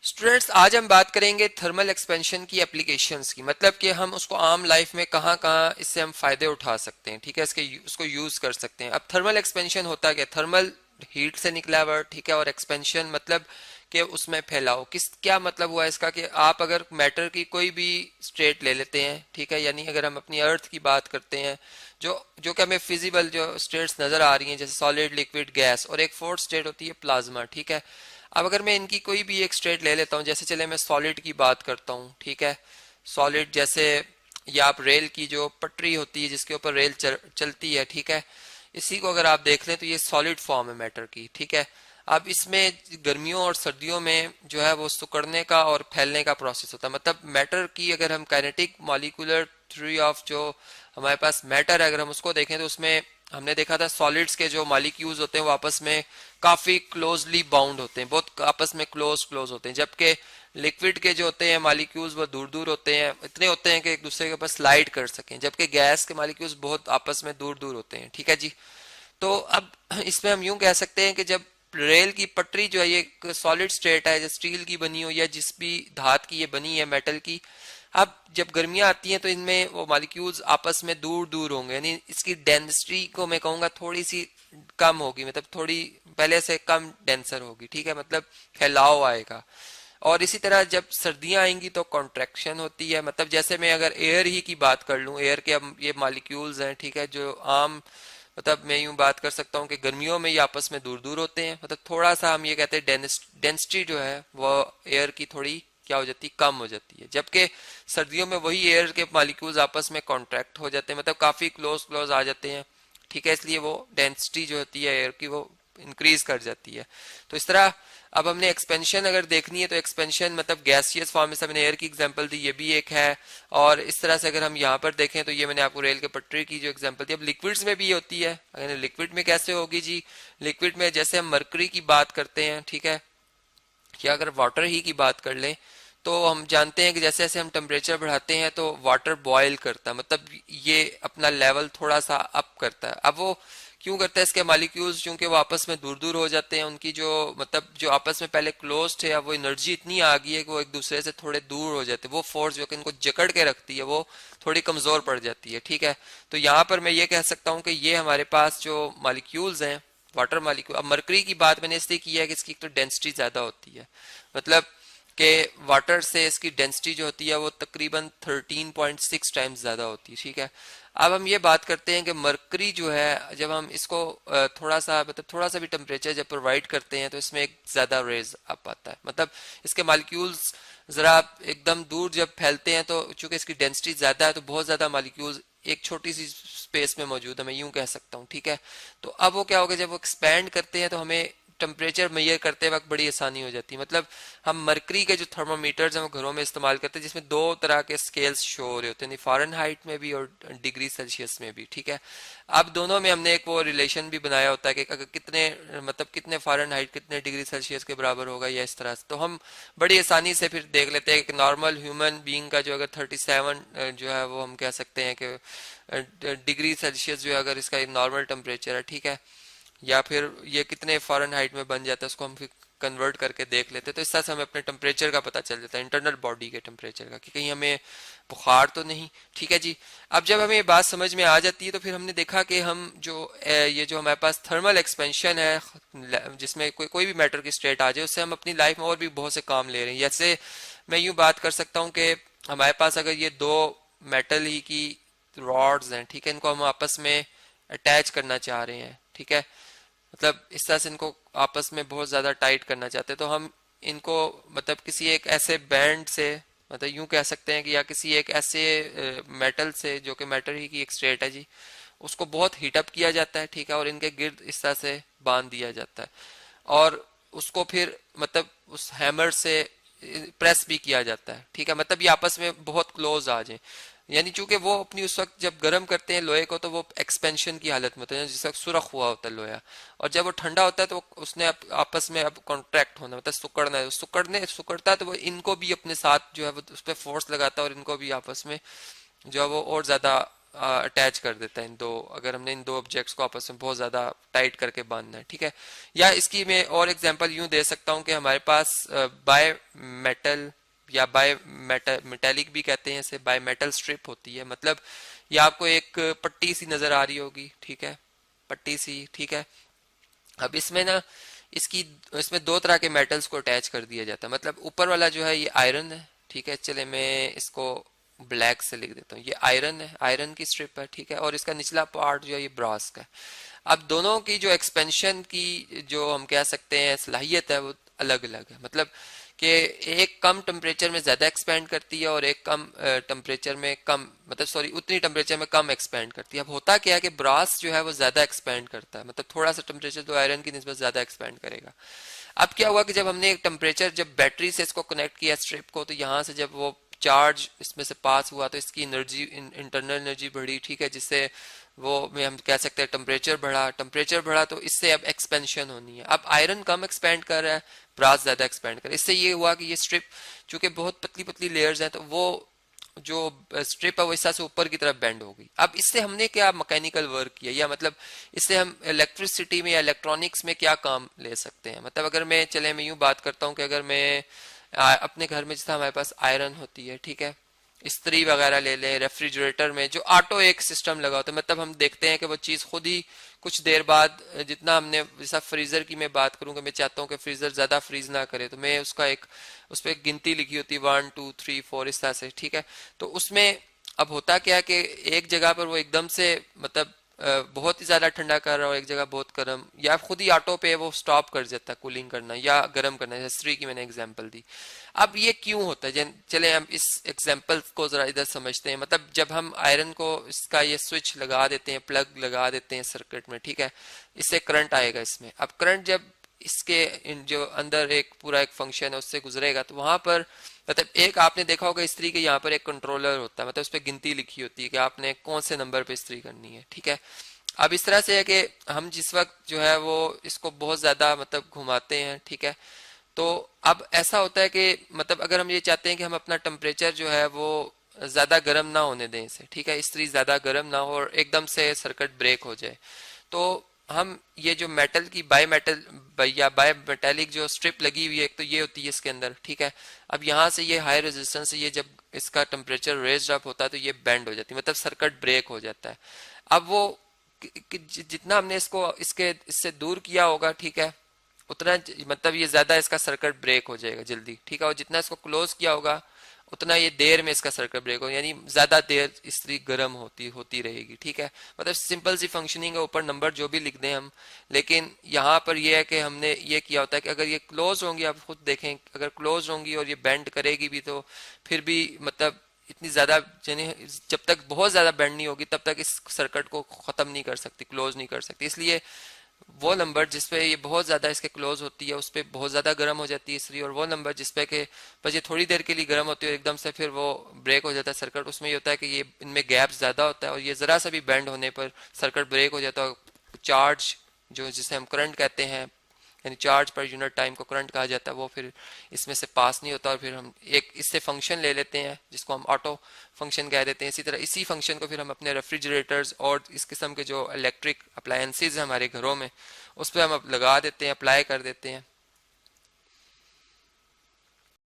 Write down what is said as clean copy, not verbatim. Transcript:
Students, आज हम बात करेंगे थर्मल एक्सपेंशन की एप्लीकेशंस की। मतलब कि हम उसको आम लाइफ में कहाँ कहाँ इससे हम फायदे उठा सकते हैं, ठीक है, उसको यूज कर सकते हैं। अब थर्मल एक्सपेंशन होता क्या? थर्मल हीट से निकला वर्ड, ठीक है, और एक्सपेंशन मतलब कि उसमें फैलाव। क्या मतलब हुआ इसका कि आप अगर मैटर की कोई भी स्टेट ले लेते हैं, ठीक है, यानी अगर हम अपनी अर्थ की बात करते हैं, जो जो कि हमें फिजिबल जो स्टेट्स नजर आ रही हैं, जैसे सॉलिड, लिक्विड, गैस, और एक फोर्थ स्टेट होती है प्लाज्मा, ठीक है। अब अगर मैं इनकी कोई भी एक स्टेट ले लेता हूँ, जैसे चले मैं सॉलिड की बात करता हूँ, ठीक है। सॉलिड जैसे, या आप रेल की जो पटरी होती है जिसके ऊपर रेल चलती है, ठीक है, इसी को अगर आप देख लें तो ये सॉलिड फॉर्म है मैटर की, ठीक है। अब इसमें गर्मियों और सर्दियों में जो है वो सिकुड़ने का और फैलने का प्रोसेस होता है। मतलब मैटर की अगर हम काइनेटिक मॉलिक्यूलर थ्योरी ऑफ जो हमारे पास मैटर है, अगर हम उसको देखें तो उसमें हमने देखा था सॉलिड्स के जो मॉलिक्यूल्स होते हैं वो आपस में काफी क्लोजली बाउंड होते हैं, बहुत आपस में क्लोज क्लोज होते हैं, जबकि लिक्विड के जो होते हैं मॉलिक्यूल्स वो दूर दूर होते हैं, इतने होते हैं कि एक दूसरे के ऊपर स्लाइड कर सकें, जबकि गैस के मॉलिक्यूल्स बहुत आपस में दूर दूर होते हैं, ठीक है जी। तो अब इसमें हम यूं कह सकते हैं कि जब रेल की पटरी जो है ये एक सॉलिड स्टेट है, जो स्टील की बनी हो या जिस भी धात की ये बनी है, मेटल की। अब जब गर्मियां आती हैं तो इनमें वो मॉलिक्यूल्स आपस में दूर दूर होंगे, यानी इसकी डेंसिटी को मैं कहूँगा थोड़ी सी कम होगी, मतलब थोड़ी पहले से कम डेंसर होगी, ठीक है, मतलब फैलाव आएगा। और इसी तरह जब सर्दियां आएंगी तो कॉन्ट्रैक्शन होती है। मतलब जैसे मैं अगर एयर ही की बात कर लूं, एयर के अब ये मॉलिक्यूल्स हैं, ठीक है, जो आम, मतलब मैं यूं बात कर सकता हूं कि गर्मियों में ये आपस में दूर दूर होते हैं, मतलब थोड़ा सा हम ये कहते हैं डेंसिटी जो है वो एयर की थोड़ी क्या हो जाती है, कम हो जाती है, जबकि सर्दियों में वही एयर के मॉलिक्यूल्स आपस में कॉन्ट्रैक्ट हो जाते हैं, मतलब काफी क्लोज क्लोज आ जाते हैं, ठीक है, इसलिए वो डेंसिटी जो होती है एयर की वो इंक्रीज कर जाती है। तो इस तरह अब हमने एक्सपेंशन अगर देखनी है तो एक्सपेंशन मतलब गैसियस फॉर्म में, मैंने एयर की एग्जांपल दी, ये भी एक है। और इस तरह से अगर हम यहाँ पर देखें तो ये मैंने आपको रेल के पटरी की जो एग्जांपल दी। अब लिक्विड्स में भी ये होती है। अगर लिक्विड में कैसे होगी जी? लिक्विड में जैसे हम मरकरी की बात करते हैं, ठीक है, या अगर वाटर ही की बात कर लें तो हम जानते हैं कि जैसे जैसे हम टेम्परेचर बढ़ाते हैं तो वाटर बॉयल करता है, मतलब ये अपना लेवल थोड़ा सा अप करता है। अब वो क्यों करता है? इसके मॉलिक्यूल्स क्योंकि वो आपस में दूर दूर हो जाते हैं, उनकी जो मतलब जो आपस में पहले क्लोज थे, अब वो एनर्जी इतनी आ गई है कि वो एक दूसरे से थोड़े दूर हो जाते हैं, वो फोर्स जो कि इनको जकड़ के रखती है वो थोड़ी कमजोर पड़ जाती है, ठीक है। तो यहाँ पर मैं ये कह सकता हूँ कि ये हमारे पास जो मॉलिक्यूल्स हैं, वाटर मॉलिक्यूल, अब मरकरी की बात मैंने इसलिए की है कि इसकी तो डेंसिटी ज्यादा होती है, मतलब कि वाटर से इसकी डेंसिटी जो होती है वो तकरीबन 13.6 टाइम्स ज्यादा होती है, ठीक है। अब हम ये बात करते हैं कि मरकरी जो है, जब हम इसको थोड़ा सा मतलब थोड़ा सा भी टेम्परेचर जब प्रोवाइड करते हैं तो इसमें एक ज्यादा रेज आ पाता है, मतलब इसके मॉलिक्यूल्स जरा एकदम दूर जब फैलते हैं तो चूंकि इसकी डेंसिटी ज्यादा है तो बहुत ज्यादा मॉलिक्यूल्स एक छोटी सी स्पेस में मौजूद है, मैं यूं कह सकता हूँ, ठीक है। तो अब वो क्या होगा, जब वो एक्सपैंड करते हैं तो हमें टेम्परेचर मेजर करते वक्त बड़ी आसानी हो जाती है। मतलब हम मरकरी के जो थर्मोमीटर्स हैं वो घरों में इस्तेमाल करते हैं, जिसमें दो तरह के स्केल्स शो हो रहे होते हैं, फ़ारेनहाइट में भी और डिग्री सेल्सियस में भी, ठीक है। अब दोनों में हमने एक वो रिलेशन भी बनाया होता है कि अगर कितने मतलब कितने फ़ारेनहाइट कितने डिग्री सेल्सियस के बराबर होगा या इस तरह से, तो हम बड़ी आसानी से फिर देख लेते हैं कि नॉर्मल ह्यूमन बीइंग का जो अगर 37 जो है वो हम कह सकते हैं कि डिग्री सेल्सियस जो है अगर इसका नॉर्मल टेम्परेचर है, ठीक है, या फिर ये कितने फ़ारेनहाइट में बन जाता है उसको हम फिर कन्वर्ट करके देख लेते हैं, तो इस तरह से हमें अपने टेम्परेचर का पता चल जाता है, इंटरनल बॉडी के टेम्परेचर का, कि कहीं हमें बुखार तो नहीं, ठीक है जी। अब जब हमें ये बात समझ में आ जाती है तो फिर हमने देखा कि हम जो ये जो हमारे पास थर्मल एक्सपेंशन है, जिसमें कोई भी मैटर की स्टेट आ जाए, उससे हम अपनी लाइफ में और भी बहुत से काम ले रहे हैं। जैसे मैं यूं बात कर सकता हूँ कि हमारे पास अगर ये दो मेटल ही की रॉड्स हैं, ठीक है, इनको हम आपस में अटैच करना चाह रहे हैं, ठीक है, मतलब इस तरह से इनको आपस में बहुत ज्यादा टाइट करना चाहते हैं, तो हम इनको मतलब किसी एक ऐसे बैंड से, मतलब यूं कह सकते हैं कि या किसी एक ऐसे मेटल से जो कि मेटल ही की एक स्टेट है जी, उसको बहुत हीटअप किया जाता है, ठीक है, और इनके गिर्द इस तरह से बांध दिया जाता है, और उसको फिर मतलब उस हैमर से प्रेस भी किया जाता है, ठीक है, मतलब ये आपस में बहुत क्लोज आ जाए। यानी चूंकि वो अपनी उस वक्त जब गर्म करते हैं लोहे को तो वो एक्सपेंशन की हालत में होता है, जिस वक्त सुरख हुआ होता है लोहा, और जब वो ठंडा होता है तो उसने आपस में अब कॉन्ट्रैक्ट होना, मतलब सुकड़ना है, सुकड़ता है तो वो इनको भी अपने साथ जो है वो उस पर फोर्स लगाता है और इनको भी आपस में जो है वो और ज्यादा अटैच कर देता है इन दो, अगर हमने इन दो ऑब्जेक्ट्स को आपस में बहुत ज़्यादा टाइट करके बांधना है, ठीक है। या इसकी मैं और एग्जांपल यूं दे सकता हूं कि हमारे पास बाय मेटल या बाय मेटेलिक भी कहते हैं इसे, बाय मेटल स्ट्रिप होती है। मतलब ये आपको एक पट्टी सी नज़र आ रही होगी, ठीक है, पट्टी सी, ठीक है। अब इसमें ना इसकी इसमें दो तरह के मेटल्स को अटैच कर दिया जाता है। मतलब ऊपर वाला जो है ये आयरन है, ठीक है, चले मैं इसको ब्लैक से लिख देता हूँ, ये आयरन है, आयरन की स्ट्रिप है, ठीक है, और इसका निचला पार्ट जो है ये ब्रास का है। अब दोनों की जो एक्सपेंशन की जो हम कह सकते हैं सलाहियत है वो अलग अलग है। मतलब कि एक कम टेम्परेचर में ज़्यादा एक्सपेंड करती है और एक कम टेम्परेचर में कम, मतलब सॉरी उतनी टेम्परेचर में कम एक्सपेंड करती है। अब होता क्या है कि ब्रास जो है वो ज़्यादा एक्सपेंड करता है, मतलब थोड़ा सा टेम्परेचर तो आयरन की निस्बत ज़्यादा एक्सपेंड करेगा। अब क्या हुआ कि जब हमने एक टेम्परेचर, जब बैटरी से इसको कनेक्ट किया स्ट्रिप को, तो यहाँ से जब वो चार्ज इसमें से पास हुआ तो इसकी एनर्जी, इंटरनल एनर्जी बढ़ी, ठीक है, जिससे वो में हम कह सकते हैं टेम्परेचर बढ़ा, टेम्परेचर बढ़ा तो इससे अब एक्सपेंशन होनी है। अब आयरन कम एक्सपेंड कर रहा है, ब्रास ज्यादा एक्सपेंड कर रहा है। इससे ये हुआ कि ये स्ट्रिप चूंकि बहुत पतली पतली लेयर्स हैं तो वो जो स्ट्रिप है वो इस तरह से ऊपर की तरफ बेंड हो गई। अब इससे हमने क्या मैकेनिकल वर्क किया, या मतलब इससे हम इलेक्ट्रिसिटी में या इलेक्ट्रॉनिक्स में क्या काम ले सकते हैं। मतलब अगर मैं, चले मैं यूं बात करता हूँ कि अगर मैं अपने घर में जैसे हमारे पास आयरन होती है, ठीक है, इस्त्री वगैरह ले लें, रेफ्रिजरेटर में जो ऑटो एक सिस्टम लगा होता है, मतलब हम देखते हैं कि वो चीज़ खुद ही कुछ देर बाद, जितना हमने, जैसा फ्रीजर की मैं बात करूंगा, मैं चाहता हूँ कि फ्रीजर ज्यादा फ्रीज ना करे तो मैं उसका एक, उस पर एक गिनती लिखी होती है 1 2 3 4 इस तरह से, ठीक है। तो उसमें अब होता क्या है कि एक जगह पर वो एकदम से मतलब बहुत ही ज्यादा ठंडा कर रहा हो, एक जगह बहुत गर्म, या खुद ही ऑटो पे वो स्टॉप कर जाता है कूलिंग करना या गर्म करना, जैसे स्त्री की मैंने एग्जांपल दी। अब ये क्यों होता है, चले हम इस एग्जांपल को जरा इधर समझते हैं। मतलब जब हम आयरन को इसका ये स्विच लगा देते हैं, प्लग लगा देते हैं सर्किट में, ठीक है, इससे करंट आएगा इसमें। अब करंट जब इसके जो अंदर एक पूरा एक फंक्शन है उससे गुजरेगा तो वहां पर, मतलब एक आपने देखा होगा इस्त्री के यहाँ पर एक कंट्रोलर होता है, मतलब उस पर गिनती लिखी होती है कि आपने कौन से नंबर पे इस्त्री करनी है, ठीक है। अब इस तरह से है कि हम जिस वक्त जो है वो इसको बहुत ज्यादा मतलब घुमाते हैं, ठीक है, तो अब ऐसा होता है कि मतलब अगर हम ये चाहते हैं कि हम अपना टेम्परेचर जो है वो ज्यादा गर्म ना होने दें इसे, ठीक है, इस्त्री ज्यादा गर्म ना हो और एकदम से सर्किट ब्रेक हो जाए, तो हम ये जो मेटल की या बाय मेटेलिक जो स्ट्रिप लगी हुई है, एक तो ये होती है इसके अंदर, ठीक है। अब यहाँ से ये हाई रेजिस्टेंस से ये जब इसका टेम्परेचर रेज्ड अप होता है तो ये बेंड हो जाती है, मतलब सर्किट ब्रेक हो जाता है। अब वो जितना हमने इसको इससे दूर किया होगा, ठीक है, उतना मतलब ये ज्यादा इसका सर्किट ब्रेक हो जाएगा जल्दी, ठीक है, और जितना इसको क्लोज किया होगा उतना ये देर में इसका सर्किट ब्रेक हो, यानी ज्यादा देर इस्त्री गर्म होती रहेगी, ठीक है। मतलब सिंपल सी फंक्शनिंग है, ऊपर नंबर जो भी लिख दें हम, लेकिन यहाँ पर यह है कि हमने ये किया होता है कि अगर ये क्लोज होंगी, आप खुद देखें, अगर क्लोज होंगी और ये बेंड करेगी भी तो फिर भी मतलब इतनी ज्यादा, यानी जब तक बहुत ज्यादा बेंड नहीं होगी तब तक इस सर्किट को खत्म नहीं कर सकती, क्लोज नहीं कर सकती। इसलिए वो नंबर जिसपे ये बहुत ज्यादा इसके क्लोज होती है उस पर बहुत ज्यादा गर्म हो जाती है इस्त्री, और वो नंबर जिसपे के बस ये थोड़ी देर के लिए गर्म होती है और एकदम से फिर वो ब्रेक हो जाता है सर्किट, उसमें ये होता है कि ये इनमें गैप ज्यादा होता है और ये जरा सा भी बेंड होने पर सर्किट ब्रेक हो जाता है। चार्ज जो जिसे हम करंट कहते हैं, यानी चार्ज पर यूनिट टाइम को करंट कहा जाता है, वो फिर इसमें से पास नहीं होता और फिर हम एक इससे फंक्शन ले लेते हैं जिसको हम ऑटो फंक्शन कह देते हैं। इसी तरह इसी फंक्शन को फिर हम अपने रेफ्रिजरेटर्स और इस किस्म के जो इलेक्ट्रिक अप्लायंसेज हैं हमारे घरों में उस पर हम लगा देते हैं, अप्लाई कर देते हैं,